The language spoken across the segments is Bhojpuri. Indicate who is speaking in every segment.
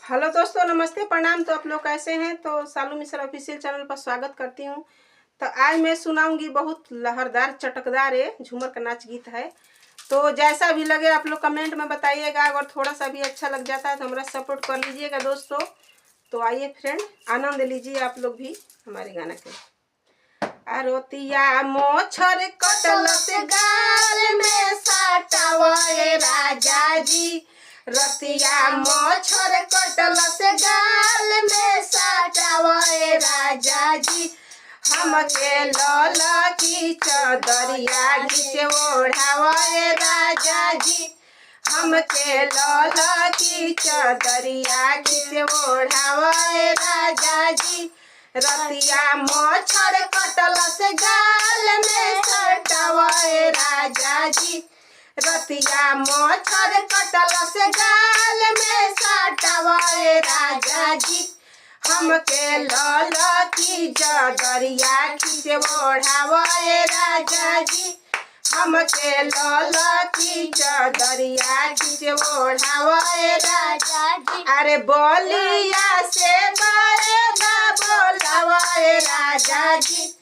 Speaker 1: हेलो दोस्तों, नमस्ते, प्रणाम। तो आप लोग कैसे हैं? तो सालू मिश्रा ऑफिशियल चैनल पर स्वागत करती हूं। तो आज मैं सुनाऊंगी बहुत लहरदार चटकदार ये झूमर का नाच गीत है। तो जैसा भी लगे आप लोग कमेंट में बताइएगा। अगर थोड़ा सा भी अच्छा लग जाता है तो हमारा सपोर्ट कर लीजिएगा दोस्तों। तो आइए फ्रेंड, आनंद लीजिए आप लोग भी हमारे गाना के। आरोतिया मोछर कटल से गाल में साटावे राजा जी, रतिया मोछर कटल से गाल में साटावे राजा जी। हमके लौला की चदरिया घिचे ओढ़ावे राजा जी, हमके लौला की चदरिया घिचे ओढ़ावे राजा जी। रतिया मोछर कटल से गाल में सटावे राजा जी, रतिया मोछर कटल से गाल में सटावे राजा जी। हमके लौला की चदरिया खींचे ओढ़ावे राजा जी, हमके लौला की चदरिया खींचे ओढ़ावे राजा जी। अरे बोलिया से बाएगा बोलावे राजा जी,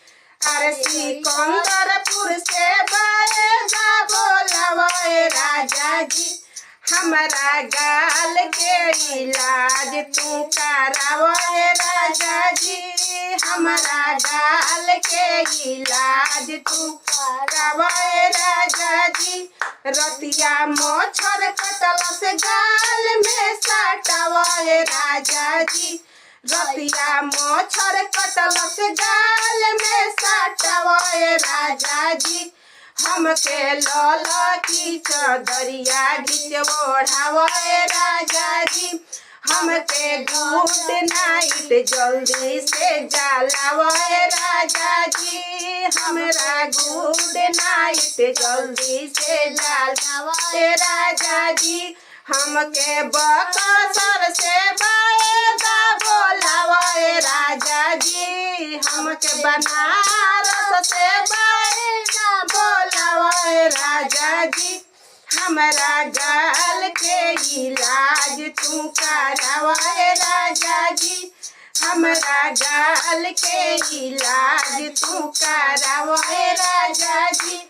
Speaker 1: अरे सिकंदरपुर से बाएगा बोलावे राजा जी। हमारा गाल के इलाज तू करावे राजा जी, हमारा गाल के इलाज तू करावे राजा जी। रतिया मोछर कटल से गाल में सटावे राजा जी, रतिया मोछर कटल से गाल में सटावे राजा जी। हमके लौला की चदरिया घिचे ओढ़ावे राजा जी, हमके गुड नाइट जल्दी से जलावे राजा जी, हमरा गुड नाइट जल्दी से जलावे राजा जी। हमके बकसर से बाएगा बोलावे राजा जी, हमके बनारस से बाएगा बोलावे राजा जी। हमारा गाल के इलाज तू करावे राजा जी, हमारा गाल के इलाज तू करावे राजा जी।